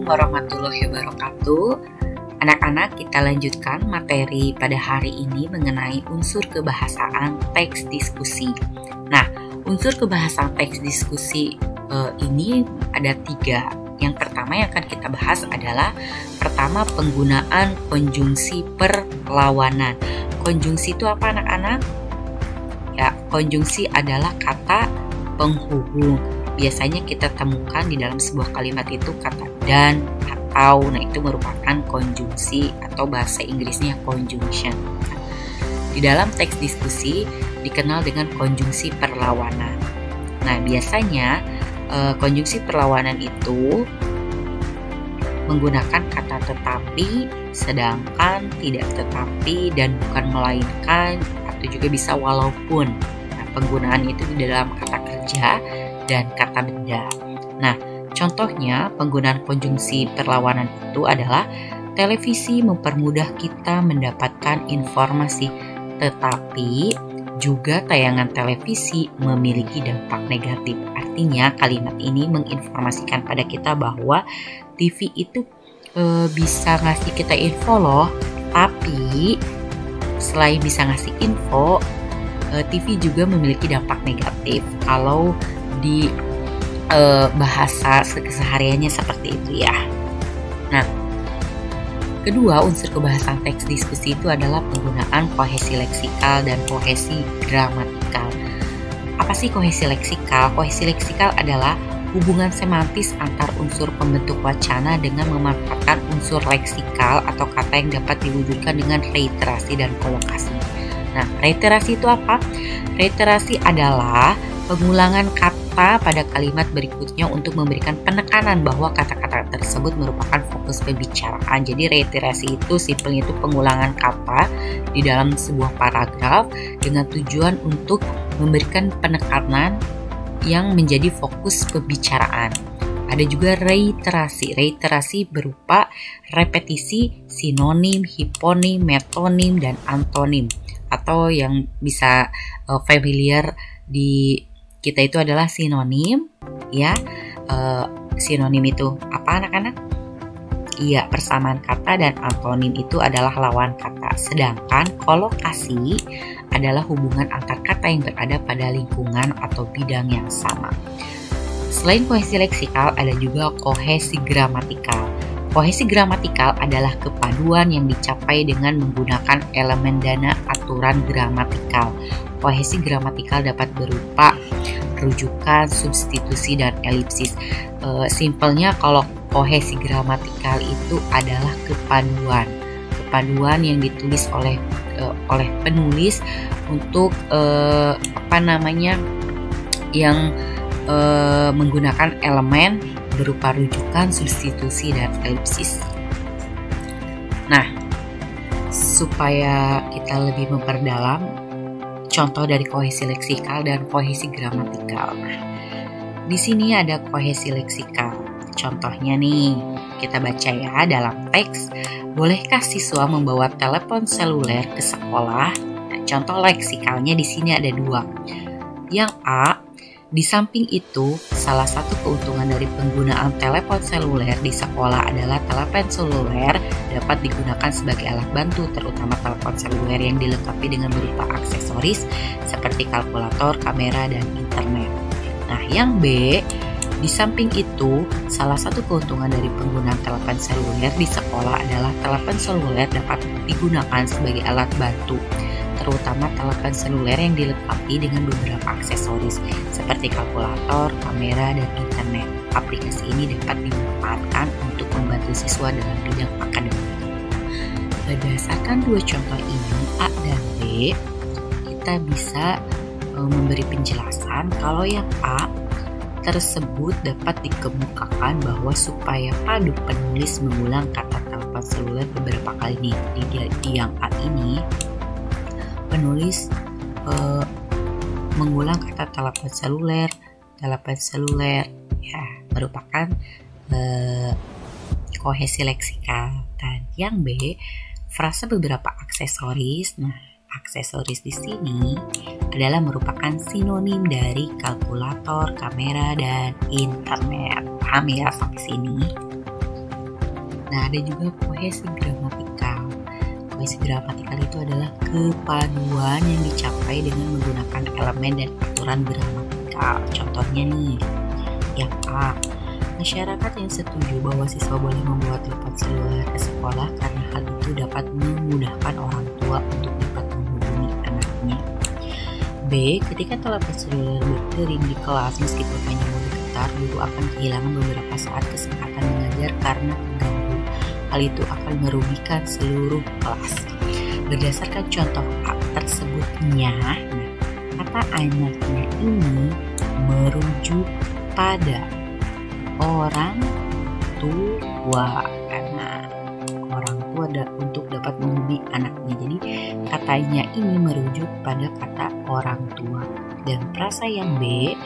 warahmatullahi wabarakatuh. Anak-anak, kita lanjutkan materi pada hari ini mengenai unsur kebahasaan teks diskusi. Nah, unsur kebahasaan teks diskusi ini ada 3. Yang pertama yang akan kita bahas adalah pertama, penggunaan konjungsi perlawanan. Konjungsi itu apa, anak-anak? Ya, konjungsi adalah kata penghubung. Biasanya kita temukan di dalam sebuah kalimat itu kata dan, atau. Nah, itu merupakan konjungsi atau bahasa Inggrisnya conjunction. Di dalam teks diskusi dikenal dengan konjungsi perlawanan. Nah, biasanya konjungsi perlawanan itu menggunakan kata tetapi, sedangkan, tidak tetapi, dan bukan melainkan, atau juga bisa walaupun. Nah, penggunaan itu di dalam kata kerja dan kata benda. Nah, contohnya penggunaan konjungsi perlawanan itu adalah televisi mempermudah kita mendapatkan informasi, tetapi juga tayangan televisi memiliki dampak negatif. Artinya kalimat ini menginformasikan pada kita bahwa TV itu bisa ngasih kita info loh, tapi selain bisa ngasih info, TV juga memiliki dampak negatif kalau di bahasa kesehariannya seperti itu ya. Nah, kedua unsur kebahasaan teks diskusi itu adalah penggunaan kohesi leksikal dan kohesi gramatikal. Apa sih kohesi leksikal? Kohesi leksikal adalah hubungan semantis antar unsur pembentuk wacana dengan memanfaatkan unsur leksikal atau kata yang dapat diwujudkan dengan reiterasi dan kolokasi. Nah, reiterasi itu apa? Reiterasi adalah pengulangan kata pada kalimat berikutnya untuk memberikan penekanan bahwa kata-kata tersebut merupakan fokus pembicaraan. Jadi reiterasi itu simpelnya itu pengulangan kata di dalam sebuah paragraf dengan tujuan untuk memberikan penekanan yang menjadi fokus pembicaraan. Ada juga reiterasi. Reiterasi berupa repetisi, sinonim, hiponim, metonim, dan antonim. Atau yang bisa familiar di kita itu adalah sinonim, ya. Sinonim itu apa, anak-anak? Iya, persamaan kata, dan antonim itu adalah lawan kata. Sedangkan kolokasi adalah hubungan antar kata yang berada pada lingkungan atau bidang yang sama. Selain kohesi leksikal, ada juga kohesi gramatikal. Kohesi gramatikal adalah kepaduan yang dicapai dengan menggunakan elemen dan aturan gramatikal. Kohesi gramatikal dapat berupa rujukan, substitusi, dan elipsis. Simpelnya kalau kohesi gramatikal itu adalah kepaduan yang ditulis oleh penulis untuk yang menggunakan elemen berupa rujukan, substitusi, dan elipsis. Nah, supaya kita lebih memperdalam contoh dari kohesi leksikal dan kohesi gramatikal. Nah, di sini ada kohesi leksikal. Contohnya nih, kita baca ya dalam teks. Bolehkah siswa membawa telepon seluler ke sekolah? Nah, contoh leksikalnya di sini ada 2. Yang A, di samping itu, salah satu keuntungan dari penggunaan telepon seluler di sekolah adalah telepon seluler dapat digunakan sebagai alat bantu, terutama telepon seluler yang dilengkapi dengan berupa aksesoris seperti kalkulator, kamera, dan internet. Nah, yang B, di samping itu, salah satu keuntungan dari penggunaan telepon seluler di sekolah adalah telepon seluler dapat digunakan sebagai alat bantu, terutama telepon seluler yang dilengkapi dengan beberapa aksesoris seperti kalkulator, kamera, dan internet. Aplikasi ini dapat dimanfaatkan untuk membantu siswa dalam bidang akademik. Berdasarkan 2 contoh ini, A dan B, kita bisa memberi penjelasan kalau yang A tersebut dapat dikemukakan bahwa supaya padu penulis mengulang kata telepon seluler beberapa kali nih. Di yang A ini, penulis mengulang kata telepon seluler ya, merupakan kohesi leksikal. Dan yang B, frasa beberapa aksesoris. Nah, aksesoris di sini adalah merupakan sinonim dari kalkulator, kamera, dan internet. Paham ya sampai sini? Nah, ada juga kohesi gramatikal. Kohesi gramatikal itu adalah kepaduan yang dicapai dengan menggunakan elemen dan aturan gramatikal. Contohnya nih, yang A, masyarakat yang setuju bahwa siswa boleh membawa telepon seluler ke sekolah karena hal itu dapat memudahkan orang tua untuk dapat menghubungi anaknya. B, ketika telepon seluler berdering di kelas meskipun hanya bergetar, guru akan kehilangan beberapa saat kesempatan mengajar karena terganggu. Hal itu akan merugikan seluruh kelas. Berdasarkan contoh A tersebutnya, kata anaknya ini merujuk pada orang tua, karena orang tua untuk dapat menghubungi anaknya. Jadi katanya ini merujuk pada kata orang tua. Dan frasa yang B,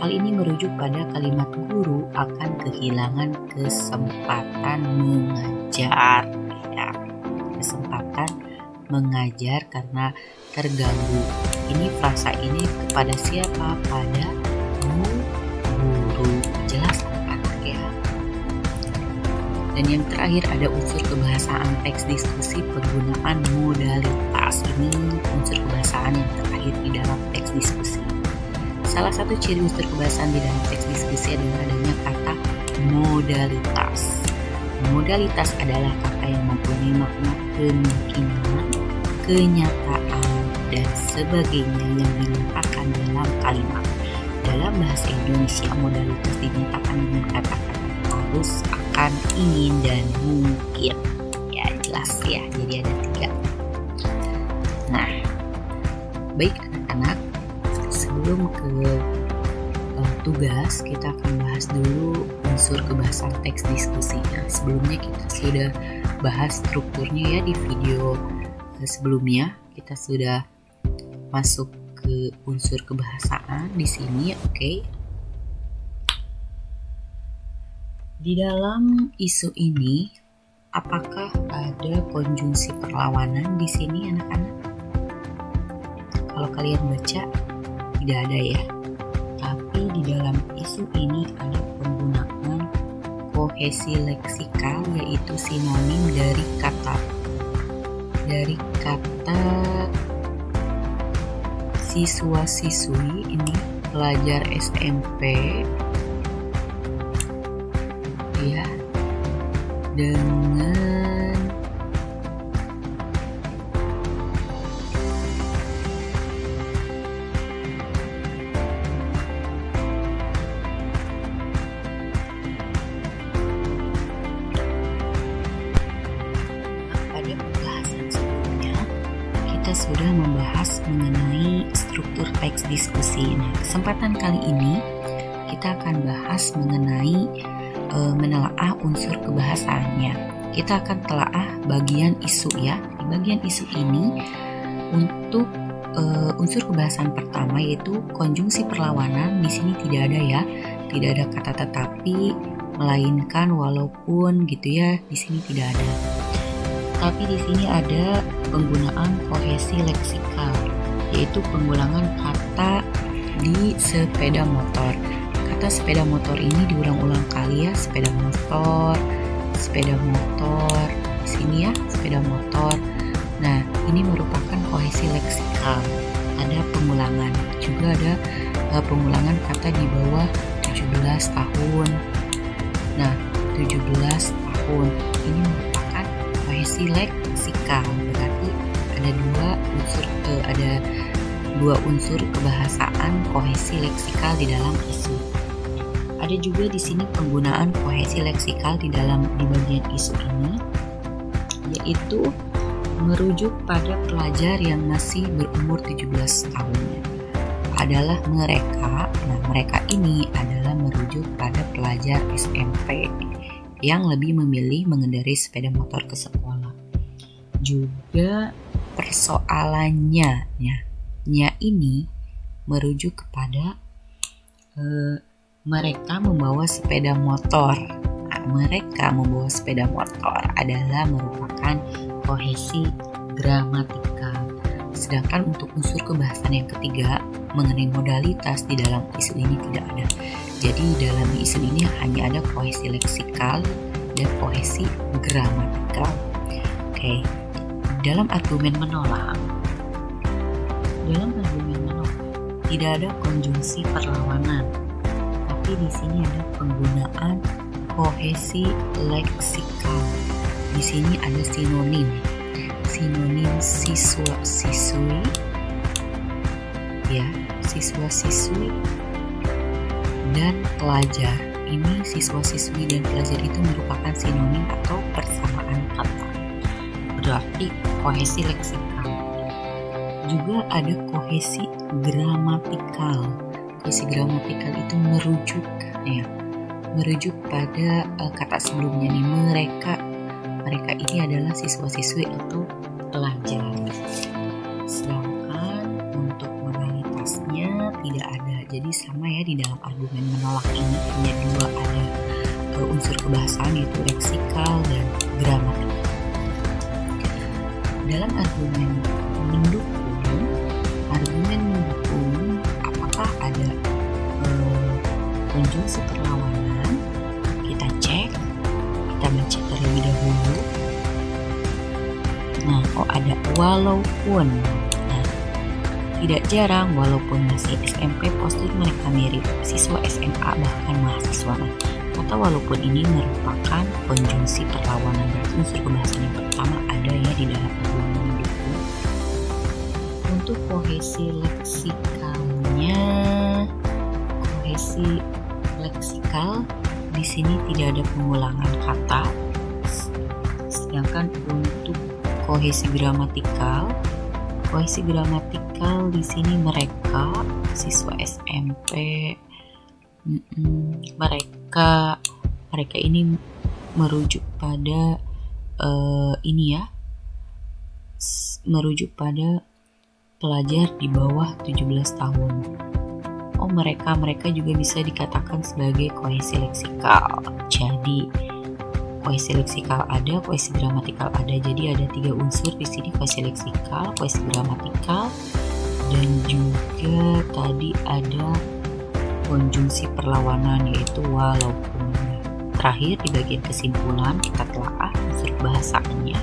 hal ini merujuk pada kalimat guru akan kehilangan kesempatan mengajar, ya, kesempatan mengajar karena terganggu. Ini frasa ini kepada siapa? Pada guru. Jelas anak-anak ya. Dan yang terakhir ada unsur kebahasaan teks diskusi penggunaan modalitas. Ini unsur kebahasaan yang terakhir di dalam teks diskusi. Salah satu ciri unsur kebahasaan di dalam teks diskusi adalah adanya kata modalitas. Modalitas adalah kata yang mempunyai makna kemungkinan, kenyataan, dan sebagainya yang dinyatakan dalam kalimat. Dalam bahasa Indonesia, modalitas dinyatakan dengan kata-kata harus, akan, ingin, dan mungkin. Ya, jelas ya, jadi ada 3. Nah, baik anak-anak, sebelum ke tugas, kita akan bahas dulu unsur kebahasaan teks diskusinya. Sebelumnya kita sudah bahas strukturnya ya di video sebelumnya. Kita sudah masuk ke unsur kebahasaan di sini, oke. Di dalam isu ini, apakah ada konjungsi perlawanan di sini anak-anak? Kalau kalian baca, tidak ada ya. Tapi di dalam isu ini ada penggunaan kohesi leksikal, yaitu sinonim dari kata siswa-siswi, ini pelajar SMP ya, dengan pada pembahasan sebelumnya kita sudah membahas mengenai struktur teks diskusi. Nah, kesempatan kali ini kita akan bahas mengenai menelaah unsur kebahasaannya. Kita akan telaah bagian isu ya. Di bagian isu ini untuk unsur kebahasaan pertama yaitu konjungsi perlawanan. Di sini tidak ada ya, tidak ada kata tetapi, melainkan, walaupun gitu ya. Di sini tidak ada. Tapi di sini ada penggunaan kohesi leksikal, yaitu pengulangan kata di sepeda motor. Kata sepeda motor ini diulang-ulang kali ya, sepeda motor, di sini ya, sepeda motor. Nah, ini merupakan kohesi leksikal. Ada pengulangan, juga ada pengulangan kata di bawah 17 tahun. Nah, 17 tahun ini merupakan kohesi leksikal. Berarti ada dua unsur kebahasaan kohesi leksikal di dalam isu. Ada juga di sini penggunaan kohesi leksikal di bagian isu ini, yaitu merujuk pada pelajar yang masih berumur 17 tahun adalah mereka. Nah, mereka ini adalah merujuk pada pelajar SMP yang lebih memilih mengendarai sepeda motor ke sekolah. Juga persoalannya ini merujuk kepada mereka membawa sepeda motor. Nah, mereka membawa sepeda motor adalah merupakan kohesi gramatikal. Sedangkan untuk unsur kebahasaan yang ketiga mengenai modalitas di dalam isu ini tidak ada. Jadi dalam isu ini hanya ada kohesi leksikal ada kohesi gramatikal. Oke, dalam argumen menolak tidak ada konjungsi perlawanan, tapi di sini ada penggunaan kohesi leksikal. Di sini ada sinonim siswa-siswi, ya, siswa-siswi dan pelajar. Ini siswa-siswi dan pelajar itu merupakan sinonim atau persamaan kata. Berarti kohesi leksikal. Juga ada kohesi gramatikal. Kohesi gramatikal itu merujuk pada kata sebelumnya nih, mereka ini adalah siswa-siswi atau pelajar. Sedangkan untuk modalitasnya tidak ada. Jadi sama ya, di dalam argumen menolak ini hanya dua, ada unsur kebahasaan yaitu leksikal dan gramatikal. Dalam argumen mendukung apakah ada konjungsi perlawanan? Kita baca terlebih dahulu. Nah, ada walaupun. Nah, tidak jarang walaupun masih SMP postur mereka mirip siswa SMA bahkan mahasiswa. Kata walaupun ini merupakan konjungsi perlawanan. Berarti unsur kebahasaan yang pertama ada ya di dalam argumen mendukung. Untuk kohesi leksikal di sini tidak ada pengulangan kata. Sedangkan untuk kohesi gramatikal di sini mereka siswa SMP, mereka ini merujuk pada merujuk pada pelajar di bawah 17 tahun. Mereka juga bisa dikatakan sebagai kohesi leksikal. Jadi kohesi leksikal ada, kohesi gramatikal ada. Jadi ada 3 unsur di sini, kohesi leksikal, kohesi gramatikal, dan juga tadi ada konjungsi perlawanan yaitu walaupun. Terakhir di bagian kesimpulan kita telaah unsur bahasaannya.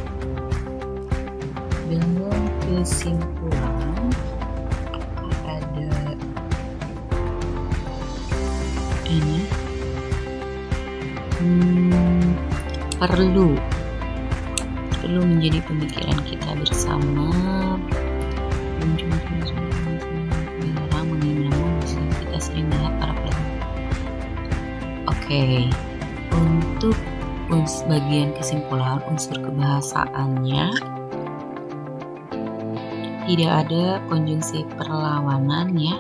Dalam kesimpulan ada ini perlu menjadi pemikiran kita bersama kita sering melihat para pelajar. Oke, untuk bagian kesimpulan unsur kebahasaannya tidak ada konjungsi perlawanan ya.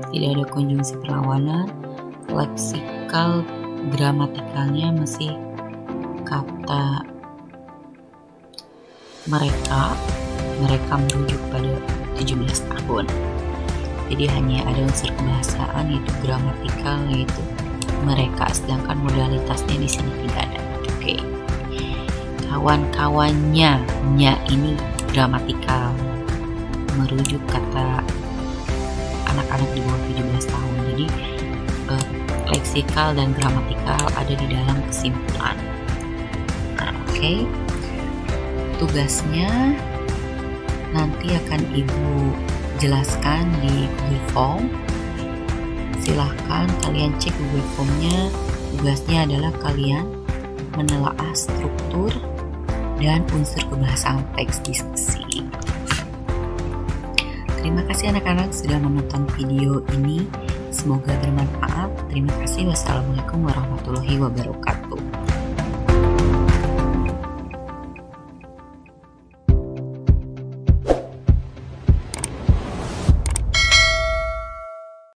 Tidak ada konjungsi perlawanan. Leksikal gramatikalnya masih kata mereka merujuk pada 17 tahun. Jadi hanya ada unsur kebahasaan yaitu gramatikal yaitu mereka, sedangkan modalitasnya di sini tidak ada. Oke. Kawan-kawannya ini gramatikal, merujuk kata anak-anak di bawah 17 tahun. Jadi leksikal dan gramatikal ada di dalam kesimpulan. Oke. Tugasnya nanti akan Ibu jelaskan di Google Form. Silahkan kalian cek Google Formnya. Tugasnya adalah kalian menelaah struktur dan unsur kebahasaan teks diskusi. Terima kasih anak-anak sudah menonton video ini. Semoga bermanfaat. Terima kasih. Wassalamualaikum warahmatullahi wabarakatuh.